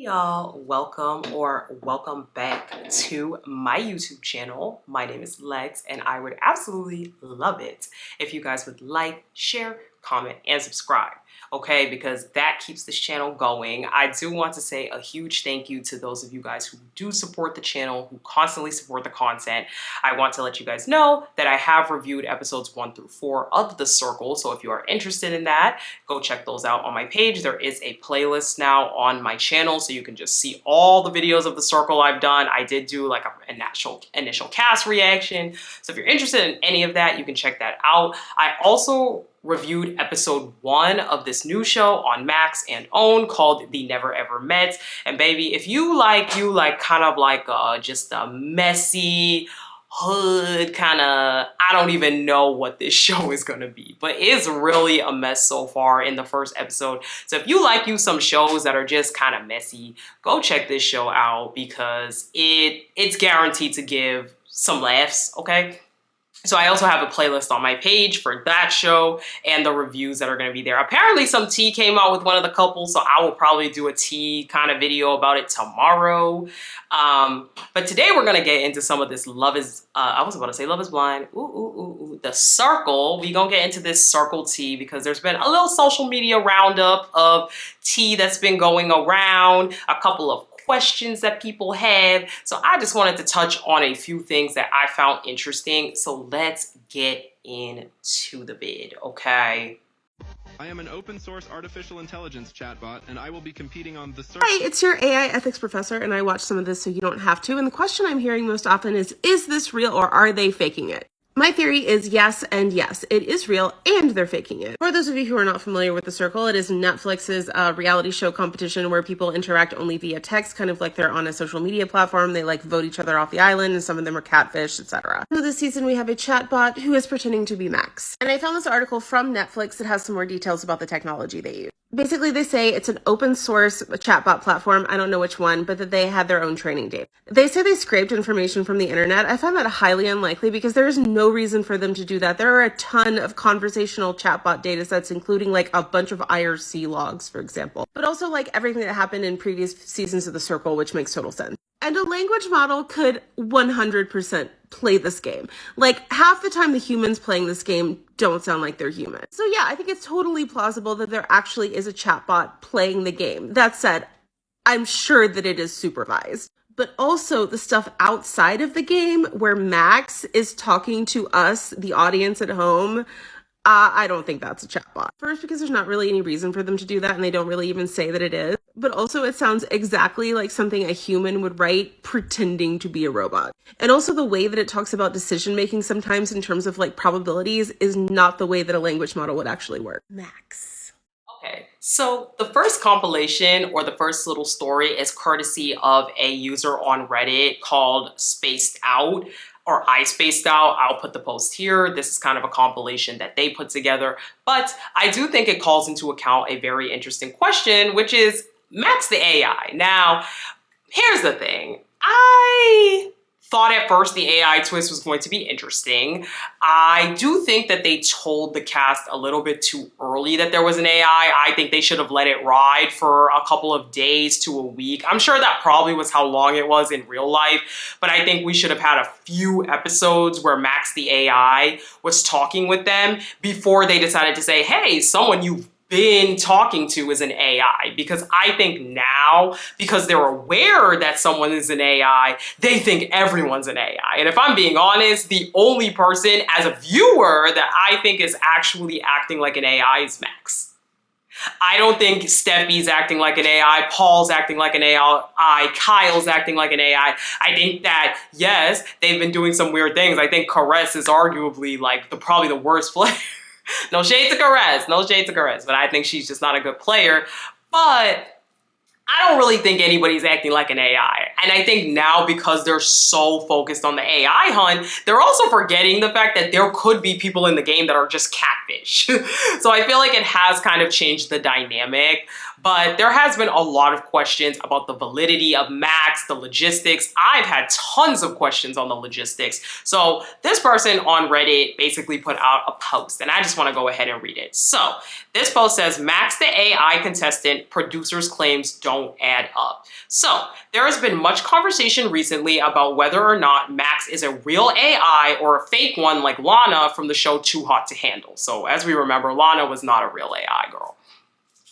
Y'all, welcome back to my YouTube channel. My name is Lex and I would absolutely love it if you guys would like, share, comment, and subscribe, okay? Because that keeps this channel going. I do want to say a huge thank you to those of you guys who do support the channel, who constantly support the content. I want to let you guys know that I have reviewed episodes 1 through 4 of The Circle, so if you are interested in that, go check those out on my page. There is a playlist now on my channel, so you can just see all the videos of The Circle I've done. I did do like an initial cast reaction, so if you're interested in any of that, you can check that out. I also reviewed episode 1 of this new show on Max and OWN called The Never Ever Met. And baby, if you like kind of like just a messy hood kind of, I don't even know what this show is gonna be, but it's really a mess so far in the first episode. So if you like some shows that are just kind of messy, go check this show out because it's guaranteed to give some laughs, okay? So I also have a playlist on my page for that show and the reviews that are going to be there. Apparently some tea came out with one of the couples, so I will probably do a tea kind of video about it tomorrow. But today we're going to get into some of this Love is, I was about to say Love is Blind. The Circle. We're going to get into this Circle tea because there's been a little social media roundup of tea that's been going around, a couple of questions that people have. So I just wanted to touch on a few things that I found interesting. So let's get into the vid, okay? I am an open source artificial intelligence chatbot, and I will be competing on the Circle. Hi, it's your AI ethics professor, and I watch some of this so you don't have to. And the question I'm hearing most often is this real or are they faking it? My theory is yes and yes. It is real and they're faking it. For those of you who are not familiar with The Circle, it is Netflix's reality show competition where people interact only via text, kind of like they're on a social media platform. They like vote each other off the island and some of them are catfish, etc. So this season we have a chatbot who is pretending to be Max. And I found this article from Netflix that has some more details about the technology they use. Basically, they say it's an open source chatbot platform. I don't know which one, but that they had their own training data. They say they scraped information from the internet. I find that highly unlikely because there is no reason for them to do that. There are a ton of conversational chatbot data sets, including like a bunch of IRC logs, for example, but also like everything that happened in previous seasons of The Circle, which makes total sense. And a language model could 100% play this game. Like half the time the humans playing this game don't sound like they're human. So yeah, I think it's totally plausible that there actually is a chatbot playing the game. That said, I'm sure that it is supervised. But also the stuff outside of the game where Max is talking to us, the audience at home, I don't think that's a chatbot. First, because there's not really any reason for them to do that, and they don't really even say that it is. But also, it sounds exactly like something a human would write pretending to be a robot. And also, the way that it talks about decision making sometimes in terms of like probabilities is not the way that a language model would actually work. Max. Okay, so the first compilation or the first little story is courtesy of a user on Reddit called Spaced Out. Or I Spaced Out. I'll put the post here. This is kind of a compilation that they put together, but I do think it calls into account a very interesting question, which is Max the AI. Now, here's the thing. I thought at first the AI twist was going to be interesting. I do think that they told the cast a little bit too early that there was an AI. I think they should have let it ride for a couple of days to a week. I'm sure that probably was how long it was in real life, but I think we should have had a few episodes where Max the AI was talking with them before they decided to say, hey, someone you've been talking to is an AI. Because I think now, because they're aware that someone is an AI, they think everyone's an AI. And if I'm being honest, the only person as a viewer that I think is actually acting like an AI is Max. I don't think Steffi's acting like an AI, Paul's acting like an AI, Kyle's acting like an AI. I think that, yes, they've been doing some weird things. I think Caress is arguably like probably the worst player. No shade to Caress, no shade to Caress, but I think she's just not a good player. But I don't really think anybody's acting like an AI. And I think now because they're so focused on the AI hunt, they're also forgetting the fact that there could be people in the game that are just catfish. So I feel like it has kind of changed the dynamic. But there has been a lot of questions about the validity of Max, the logistics. I've had tons of questions on the logistics. So this person on Reddit basically put out a post, and I just want to go ahead and read it. So this post says, Max the AI contestant, producers' claims don't add up. So there has been much conversation recently about whether or not Max is a real AI or a fake one like Lana from the show Too Hot to Handle. So as we remember, Lana was not a real AI girl.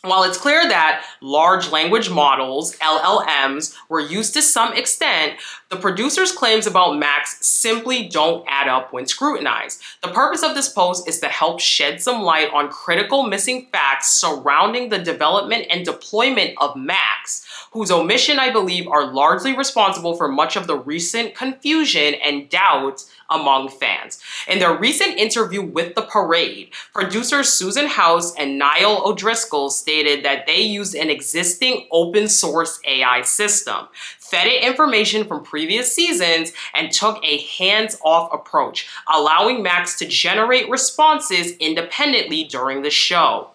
While it's clear that large language models, LLMs, were used to some extent, the producers' claims about Max simply don't add up when scrutinized. The purpose of this post is to help shed some light on critical missing facts surrounding the development and deployment of Max, whose omission, I believe, are largely responsible for much of the recent confusion and doubt among fans. In their recent interview with The Parade, producers Susan House and Niall O'Driscoll stated that they used an existing open source AI system, fed it information from previous seasons, and took a hands-off approach, allowing Max to generate responses independently during the show.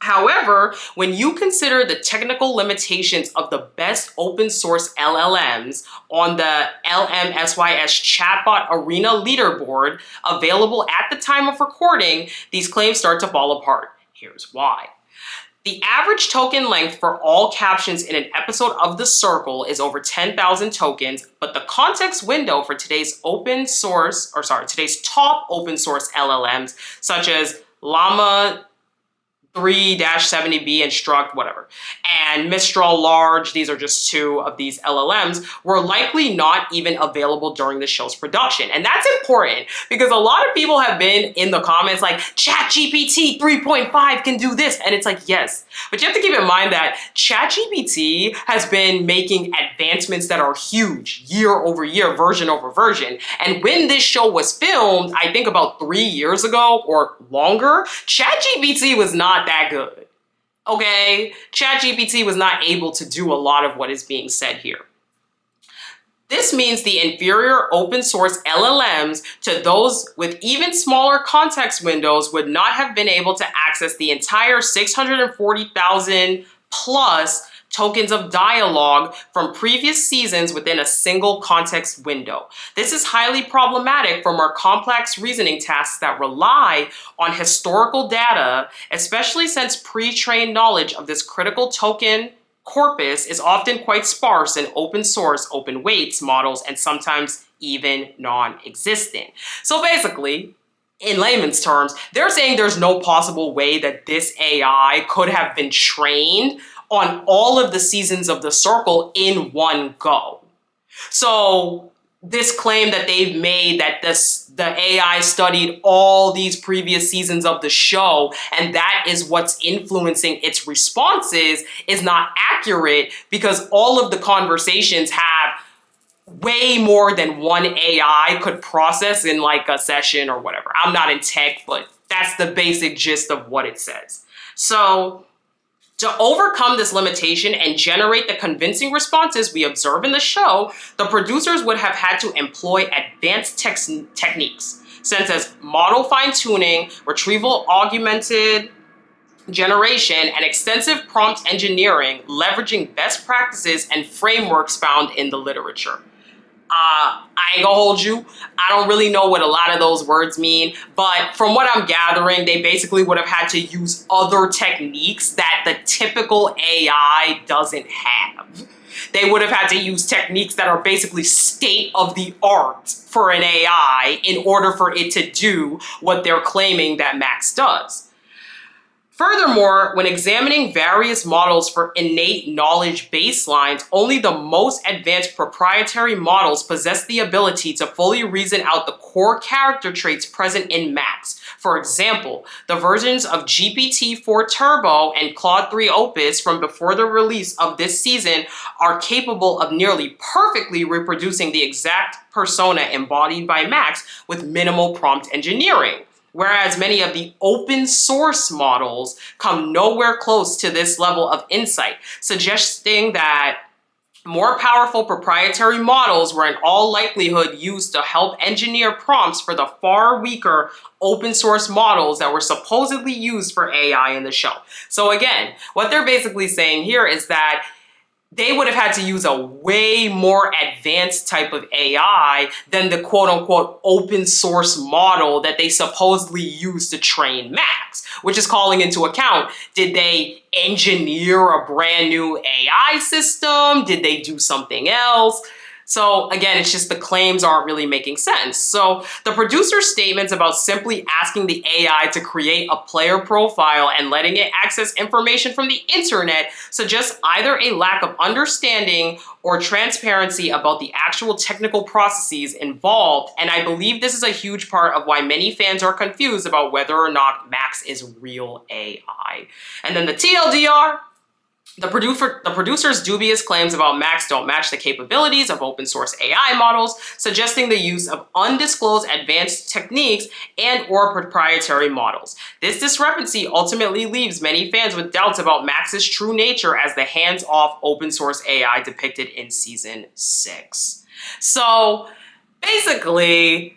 However, when you consider the technical limitations of the best open source LLMs on the LMSYS chatbot arena leaderboard available at the time of recording, these claims start to fall apart. Here's why. The average token length for all captions in an episode of The Circle is over 10,000 tokens, but the context window for today's top open source LLMs, such as Llama 3-70B, Instruct, whatever, and Mistral Large, these are just two of these LLMs, were likely not even available during the show's production. And that's important because a lot of people have been in the comments like, ChatGPT 3.5 can do this. And it's like, yes, but you have to keep in mind that ChatGPT has been making advancements that are huge year over year, version over version. And when this show was filmed, I think about 3 years ago or longer, ChatGPT was not that good. Okay? ChatGPT was not able to do a lot of what is being said here. This means the inferior open source LLMs to those with even smaller context windows would not have been able to access the entire 640,000 plus tokens of dialogue from previous seasons within a single context window. This is highly problematic for more complex reasoning tasks that rely on historical data, especially since pre-trained knowledge of this critical token corpus is often quite sparse in open source, open weights models, and sometimes even non-existent. So basically, in layman's terms, they're saying there's no possible way that this AI could have been trained on all of the seasons of The Circle in one go. So this claim that they've made that the AI studied all these previous seasons of the show and that is what's influencing its responses is not accurate because all of the conversations have way more than one AI could process in like a session or whatever. I'm not in tech, but that's the basic gist of what it says. So to overcome this limitation and generate the convincing responses we observe in the show, the producers would have had to employ advanced techniques, such as model fine-tuning, retrieval augmented generation, and extensive prompt engineering, leveraging best practices and frameworks found in the literature. I ain't gonna hold you. I don't really know what a lot of those words mean, but from what I'm gathering, they basically would have had to use other techniques that the typical AI doesn't have. They would have had to use techniques that are basically state of the art for an AI in order for it to do what they're claiming that Max does. Furthermore, when examining various models for innate knowledge baselines, only the most advanced proprietary models possess the ability to fully reason out the core character traits present in Max. For example, the versions of GPT-4 Turbo and Claude 3 Opus from before the release of this season are capable of nearly perfectly reproducing the exact persona embodied by Max with minimal prompt engineering. Whereas many of the open source models come nowhere close to this level of insight, suggesting that More powerful proprietary models were in all likelihood used to help engineer prompts for the far weaker open source models that were supposedly used for AI in the show. So again, what they're basically saying here is that they would have had to use a way more advanced type of AI than the quote unquote open source model that they supposedly used to train Max, which is calling into account, did they engineer a brand new AI system? Did they do something else? So again, it's just the claims aren't really making sense. So the producer's statements about simply asking the AI to create a player profile and letting it access information from the internet suggests either a lack of understanding or transparency about the actual technical processes involved. And I believe this is a huge part of why many fans are confused about whether or not Max is real AI. And then the TLDR, the producer's dubious claims about Max don't match the capabilities of open source AI models, suggesting the use of undisclosed advanced techniques and or proprietary models. This discrepancy ultimately leaves many fans with doubts about Max's true nature as the hands-off open source AI depicted in season 6. So basically,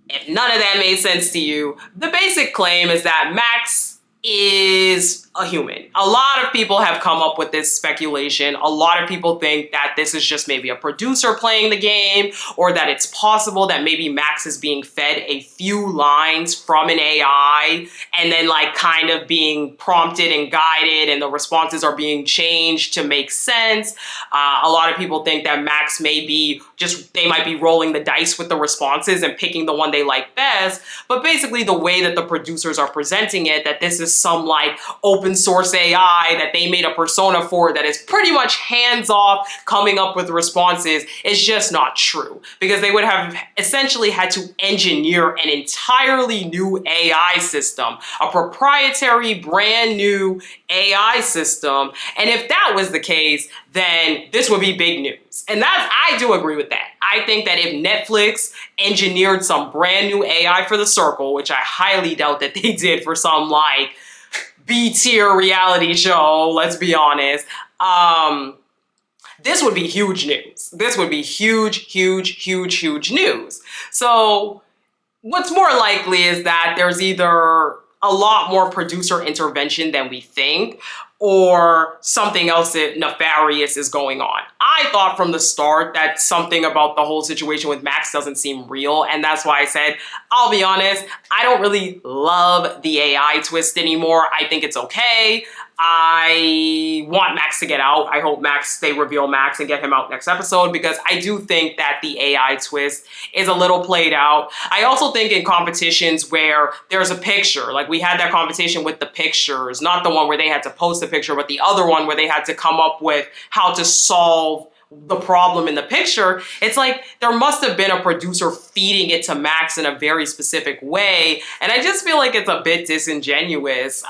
if none of that made sense to you, the basic claim is that Max is a human. A lot of people have come up with this speculation. A lot of people think that this is just maybe a producer playing the game, or that it's possible that maybe Max is being fed a few lines from an AI and then like kind of being prompted and guided, and the responses are being changed to make sense. A lot of people think that Max may be just, they might be rolling the dice with the responses and picking the one they like best. But basically the way that the producers are presenting it, that this is some like open source AI that they made a persona for that is pretty much hands-off coming up with responses, is just not true, because they would have essentially had to engineer an entirely new AI system, a proprietary brand new AI system. And if that was the case, then this would be big news. And I do agree with that. I think that if Netflix engineered some brand new AI for The Circle, which I highly doubt that they did for some like B-tier reality show, let's be honest, this would be huge news. This would be huge news. So what's more likely is that there's either a lot more producer intervention than we think, or something else nefarious is going on. I thought from the start that something about the whole situation with Max doesn't seem real, and that's why I said, I'll be honest, I don't really love the AI twist anymore. I think it's okay. I want Max to get out. I hope they reveal Max and get him out next episode, because I do think that the AI twist is a little played out. I also think in competitions where there's a picture, like we had that competition with the pictures, not the one where they had to post a picture, but the other one where they had to come up with how to solve the problem in the picture. It's like there must have been a producer feeding it to Max in a very specific way, and I just feel like it's a bit disingenuous.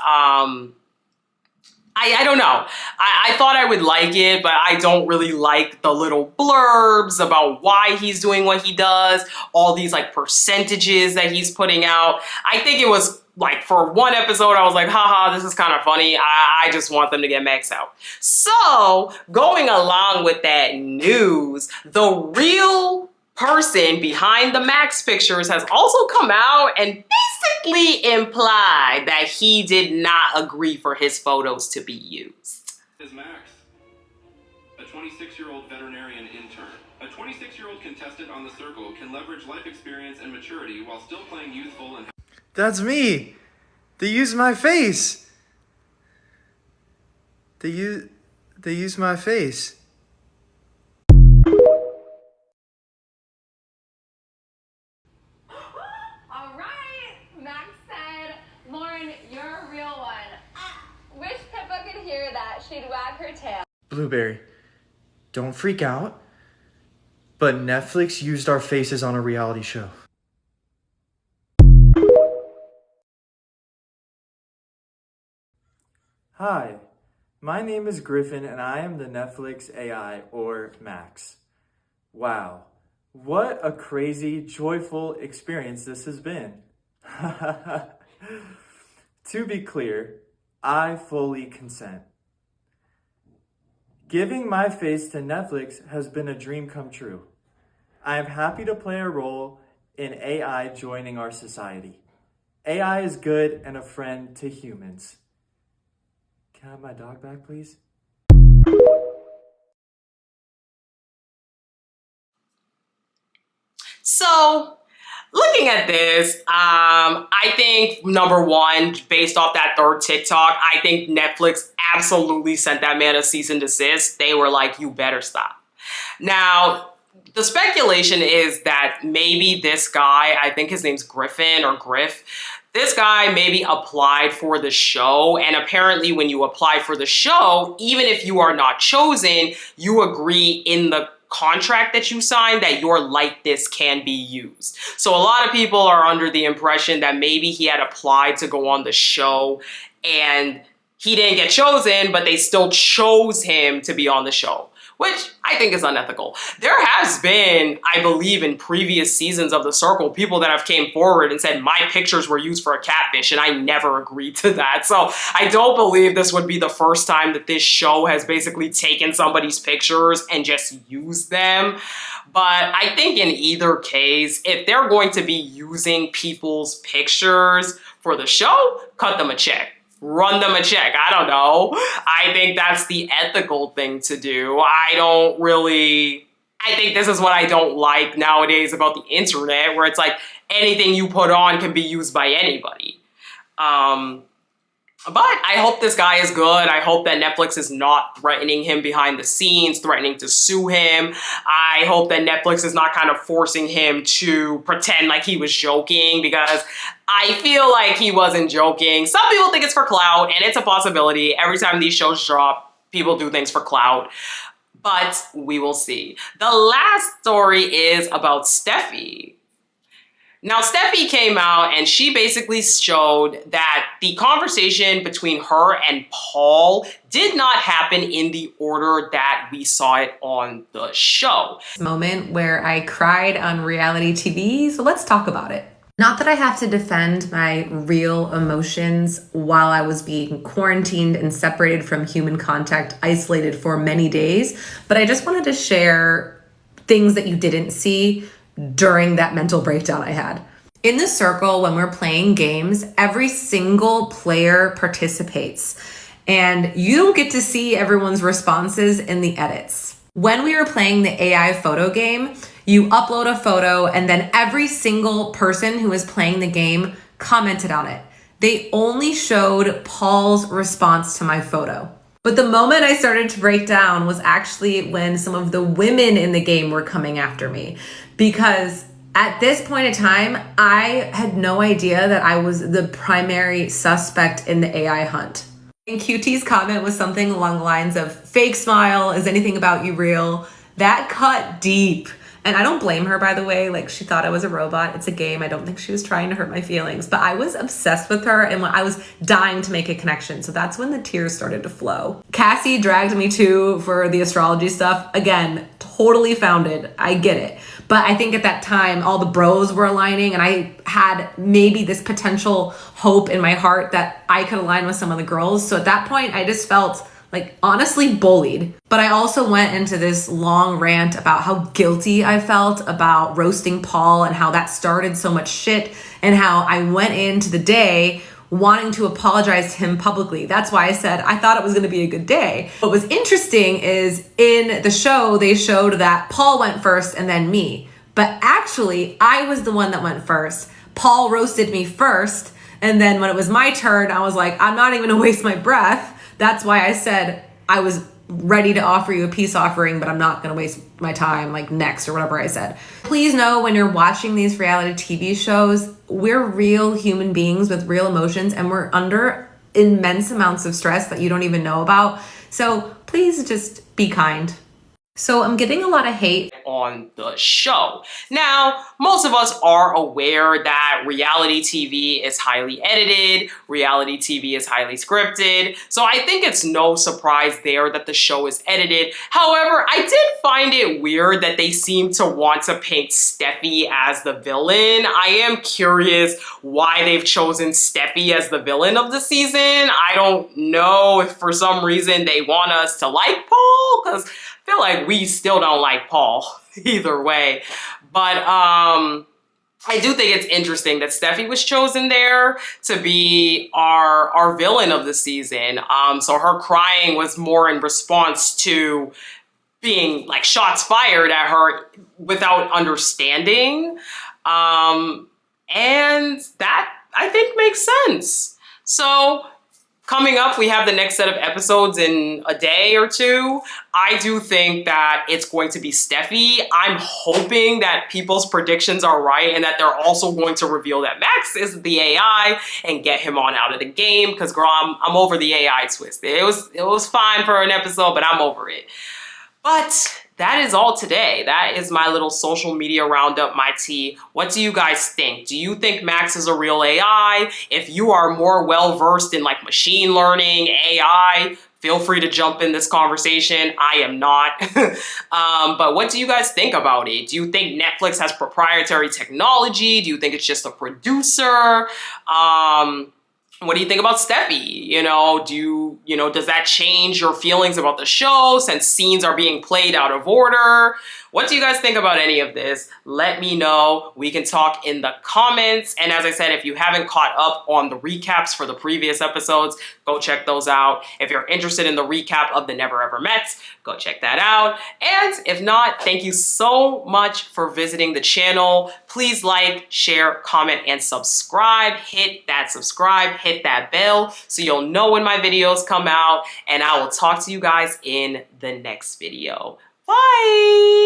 I don't know. I thought I would like it, but I don't really like the little blurbs about why he's doing what he does, all these like percentages that he's putting out. I think it was like for one episode, I was like, haha, this is kind of funny. I just want them to get Max out. So going along with that news, the real person behind the Max pictures has also come out and basically implied that he did not agree for his photos to be used. Is Max, a 26-year-old veterinarian intern. A 26-year-old contestant on The Circle can leverage life experience and maturity while still playing youthful and... That's me! They use my face! They use my face. She'd wag her tail. Blueberry, don't freak out, but Netflix used our faces on a reality show. Hi, my name is Griffin and I am the Netflix AI, or Max. Wow, what a crazy, joyful experience this has been. To be clear, I fully consent. Giving my face to Netflix has been a dream come true. I am happy to play a role in AI joining our society. AI is good and a friend to humans. Can I have my dog back, please? So, looking at this, I think number one, based off that third TikTok, I think Netflix absolutely sent that man a cease and desist. They were like, you better stop. Now, the speculation is that maybe this guy, I think his name's Griffin or Griff, this guy maybe applied for the show, and apparently when you apply for the show, even if you are not chosen, you agree in the contract that you sign that your likeness can be used. So a lot of people are under the impression that maybe he had applied to go on the show and he didn't get chosen, but they still chose him to be on the show, which I think is unethical. There has been, I believe, in previous seasons of The Circle, people that have came forward and said my pictures were used for a catfish, and I never agreed to that. So I don't believe this would be the first time that this show has basically taken somebody's pictures and just used them. But I think in either case, if they're going to be using people's pictures for the show, cut them a check. Run them a check. I don't know. I think that's the ethical thing to do. I think this is what I don't like nowadays about the internet, where it's like anything you put on can be used by anybody. But I hope this guy is good. I hope that Netflix is not threatening him behind the scenes, threatening to sue him. I hope that Netflix is not kind of forcing him to pretend like he was joking, because I feel like he wasn't joking. Some people think it's for clout, and it's a possibility. Every time these shows drop, people do things for clout. But we will see. The last story is about Steffi. Now, Steffi came out and she basically showed that the conversation between her and Paul did not happen in the order that we saw it on the show. Moment where I cried on reality TV, so let's talk about it. Not that I have to defend my real emotions while I was being quarantined and separated from human contact, isolated for many days, but I just wanted to share things that you didn't see during that mental breakdown I had. In the circle, when we're playing games, every single player participates, and you don't get to see everyone's responses in the edits. When we were playing the AI photo game, you upload a photo, and then every single person who was playing the game commented on it. They only showed Paul's response to my photo. But the moment I started to break down was actually when some of the women in the game were coming after me. Because at this point in time, I had no idea that I was the primary suspect in the AI hunt. And QT's comment was something along the lines of, fake smile, is anything about you real? That cut deep. And I don't blame her, by the way. Like, she thought I was a robot. It's a game. I don't think she was trying to hurt my feelings. But I was obsessed with her, and I was dying to make a connection. So that's when the tears started to flow. Cassie dragged me too for the astrology stuff. Again, totally founded. I get it. But I think at that time, all the bros were aligning, and I had maybe this potential hope in my heart that I could align with some of the girls. So at that point, I just felt like honestly bullied. But I also went into this long rant about how guilty I felt about roasting Paul and how that started so much shit, and how I went into the day wanting to apologize to him publicly. That's why I said I thought it was going to be a good day. What was interesting is in the show, they showed that Paul went first and then me. But actually, I was the one that went first. Paul roasted me first. And then when it was my turn, I was like, I'm not even going to waste my breath. That's why I said I was ready to offer you a peace offering, but I'm not going to waste my time, like next or whatever I said. Please know, when you're watching these reality TV shows, we're real human beings with real emotions, and we're under immense amounts of stress that you don't even know about. So please just be kind. So I'm getting a lot of hate on the show. Now, most of us are aware that reality TV is highly edited, reality TV is highly scripted, so I think it's no surprise there that the show is edited. However, I did find it weird that they seem to want to paint Steffi as the villain. I am curious why they've chosen Steffi as the villain of the season. I don't know if for some reason they want us to like Paul, because I feel like we still don't like Paul either way. But I do think it's interesting that Steffi was chosen there to be our villain of the season. So her crying was more in response to being like shots fired at her without understanding. And that I think makes sense. So coming up, we have the next set of episodes in a day or two. I do think that it's going to be Steffi. I'm hoping that people's predictions are right and that they're also going to reveal that Max is the AI and get him on out of the game, because girl, I'm over the AI twist. It was fine for an episode, but I'm over it. But that is all today. That is my little social media roundup, my tea. What do you guys think? Do you think Max is a real AI? If you are more well-versed in like machine learning, AI, feel free to jump in this conversation. I am not. But what do you guys think about it? Do you think Netflix has proprietary technology? Do you think it's just a producer? What do you think about Steffi? Does that change your feelings about the show since scenes are being played out of order? What do you guys think about any of this? Let me know. We can talk in the comments. And as I said, if you haven't caught up on the recaps for the previous episodes, go check those out. If you're interested in the recap of the Never Ever Mets, go check that out. And if not, thank you so much for visiting the channel. Please like, share, comment, and subscribe. Hit that subscribe, hit that bell so you'll know when my videos come out. And I will talk to you guys in the next video. Bye!